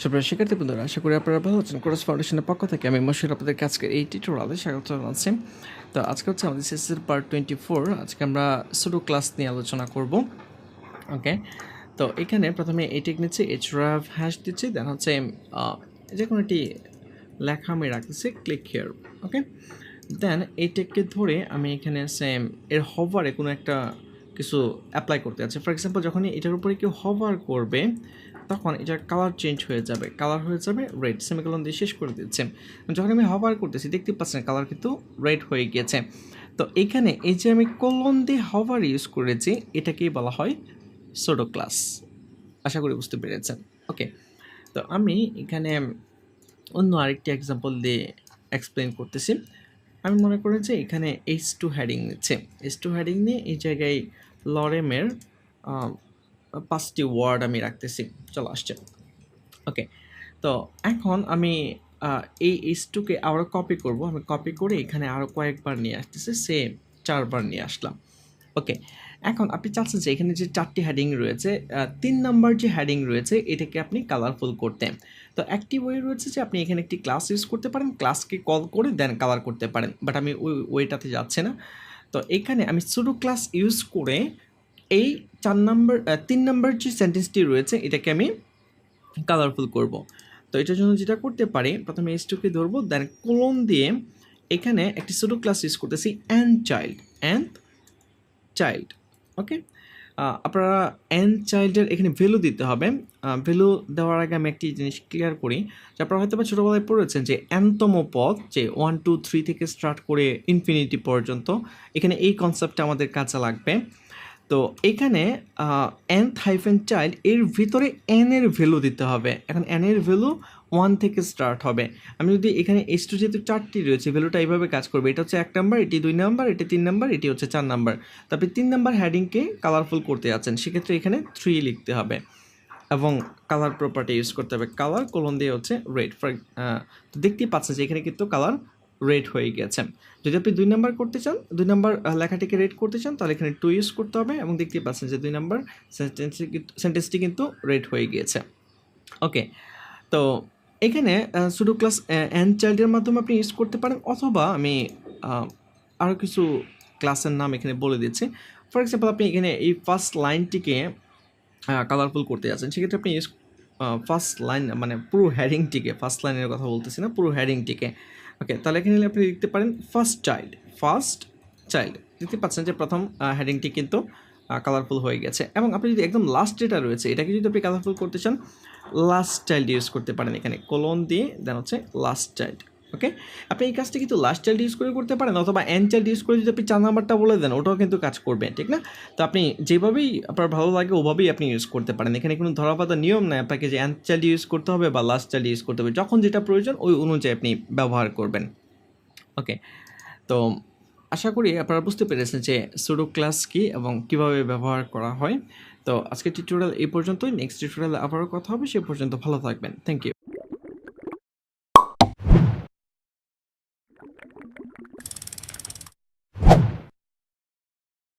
সুপ্রিয় শিক্ষার্থী বন্ধুরা, আশা করি আপনারা ভালো আছেন। কোর্স ফাউন্ডেশনের পক্ষ থেকে আমি মশির আপনাদেরকে আজকের এই টিউটোরিয়ালে স্বাগত জানাচ্ছি। তো আজকে হচ্ছে আমাদের সিএসএস পার্ট 24। আজকে আমরা সুডো ক্লাস নিয়ে আলোচনা করব। ওকে, তো এখানে প্রথমে এই টেক নিচ্ছি, href হ্যাশ দিচ্ছি, দেন হচ্ছে যে কোনো একটি লেখা আমি রাখতেছি, ক্লিক হিয়ার। ওকে, দেন এই টেককে ধরে আমি এখানে সেম এর হভারে কোনো একটা কিছু অ্যাপ্লাই করতে আছে। ফর এক্সাম্পল, যখনই এটার উপরে কেউ হভার করবে তখন এটার কালার চেঞ্জ হয়ে যাবে, কালার হয়ে যাবে রেড, সেমিকোলন দিয়ে শেষ করে দিচ্ছে। যখন আমি হভার করতেছি দেখতে পাচ্ছেন কালার কিন্তু রেড হয়ে গিয়েছে। তো এখানে এই যে আমি কোলন দিয়ে হভার ইউজ করেছি, এটাকেই বলা হয় সুডো ক্লাস। আশা করি বুঝতে পেরেছেন। ওকে, তো আমি এখানে অন্য আরেকটি এক্সাম্পল দিয়ে এক্সপ্লেন করতেছি। আমি মনে করি যে এখানে H2 হেডিং নিচ্ছে, H2 হেডিং নিয়ে এই জায়গায় লরেমের 5টি ওয়ার্ড আমি রাখতেছি। চলো আসছে। ওকে, তো এখন আমি এই H2কে আরও কপি করব। আমি কপি করে এখানে আরও কয়েকবার নিয়ে আসতেছি, সেম 4বার নিয়ে আসলাম। ওকে, এখন আপনি চাচ্ছেন যে এখানে যে 4টি হেডিং রয়েছে, 3 নাম্বার যে হেডিং রয়েছে এটাকে আপনি কালারফুল করতে। তো একটি ওয়ে রয়েছে যে আপনি এখানে একটি ক্লাস ইউজ করতে পারেন, ক্লাসকে কল করে দেন কালার করতে পারেন, বাট আমি ওই ওয়েটাতে যাচ্ছি না। তো এখানে আমি সুডো ক্লাস ইউজ করে এই 3 নাম্বার যে সেন্টেন্সটি রয়েছে এটাকে আমি কালারফুল করব। তো এটার জন্য যেটা করতে পারি, প্রথমে H2কে ধরবো, দেন কোলন দিয়ে এখানে একটি সুডো ক্লাস ইউজ করতেছি, অ্যান্ড চাইল্ড। ওকে, আপনারা অ্যান্ড চাইল্ডের এখানে ভ্যালু দিতে হবে। ভ্যালু দেওয়ার আগে আমি একটি জিনিস ক্লিয়ার করি যে আপনারা হয়তো বা ছোটোবেলায় পড়েছেন যে এনতম পদ, যে 1 2 3 থেকে স্টার্ট করে ইনফিনিটি পর্যন্ত, এখানে এই কনসেপ্টটা আমাদের কাছে লাগবে। তো এখানে nth-child এর ভিতরে n এর ভ্যালু দিতে হবে। এখন n এর ভ্যালু 1 থেকে স্টার্ট হবে। আমি যদি এখানে H2 যেহেতু 4টি রয়েছে, ভ্যালুটা এইভাবে কাজ করবে। এটা হচ্ছে 1 নাম্বার, এটি 2 নাম্বার, এটি 3 নাম্বার, এটি হচ্ছে 4 নাম্বার। তো আপনি 3 নাম্বার হেডিংকে কালারফুল করতে যাচ্ছেন, সেক্ষেত্রে এখানে 3 লিখতে হবে এবং কালার প্রপার্টি ইউজ করতে হবে। কালার কোলন দিয়ে হচ্ছে রেড। তো দেখতেই পাচ্ছেন যে এখানে কিন্তু কালার রেড হয়ে গেছে। যদি আপনি 2 নাম্বার করতে চান, 2 নাম্বার লেখাটিকে রেড করতে চান, তাহলে এখানে 2 ইউজ করতে হবে এবং দেখতেই পাচ্ছেন যে 2 নাম্বার সেন্টেন্সটি কিন্তু রেড হয়ে গিয়েছে। ওকে, তো এখানে সুডো ক্লাস অ্যান্ড চাইল্ডের মাধ্যমে আপনি ইউজ করতে পারেন, অথবা আমি আরও কিছু ক্লাসের নাম এখানে বলে দিচ্ছি। ফর এক্সাম্পল, আপনি এখানে এই ফার্স্ট লাইনটিকে কালারফুল করতে যাচ্ছেন, সেক্ষেত্রে আপনি ইউজ ফার্স্ট লাইন মানে পুরো হেডিংটিকে, ফার্স্ট লাইনের কথা বলতেছি না, পুরো হেডিংটিকে। ওকে, তাহলে এখানে আপনি লিখতে পারেন ফার্স্ট চাইল্ড। দেখতে পাচ্ছেন যে প্রথম হেডিংটি কিন্তু কালারফুল হয়ে গেছে। এবং আপনি যদি একদম লাস্ট যেটা রয়েছে এটাকে যদি আপনি কালারফুল করতে চান, লাস্ট চাইল্ড ইউজ করতে পারেন, এখানে কোলন দিয়ে দেন হচ্ছে লাস্ট চাইল্ড। ওকে, আপনি এই কাজটা কিন্তু লাস্ট চাইল্ড ইউজ করে করতে পারেন, অথবা এন্ড চাইল্ড ইউজ করে যদি আপনি 4 নাম্বারটা বলে দেন ওটাও কিন্তু কাজ করবে, ঠিক না? তো আপনি যেভাবেই আপনার ভালো লাগে ওভাবেই আপনি ইউজ করতে পারেন। এখানে কোনো ধরাবাঁধা নিয়ম নাই আপনাকে যে এন্ড চাইল্ড ইউজ করতে হবে বা লাস্ট চাইল্ড ইউজ করতে হবে। যখন যেটা প্রয়োজন ওই অনুযায়ী আপনি ব্যবহার করবেন। ওকে, তো আশা করি আপনারা বুঝতে পেরেছেন যে সুডো ক্লাস কী এবং কীভাবে ব্যবহার করা হয়। তো আজকের টিউটোরিয়াল এই পর্যন্তই। নেক্সট টিউটোরিয়ালে আবারও কথা হবে, সে পর্যন্ত ভালো থাকবেন। Thank you.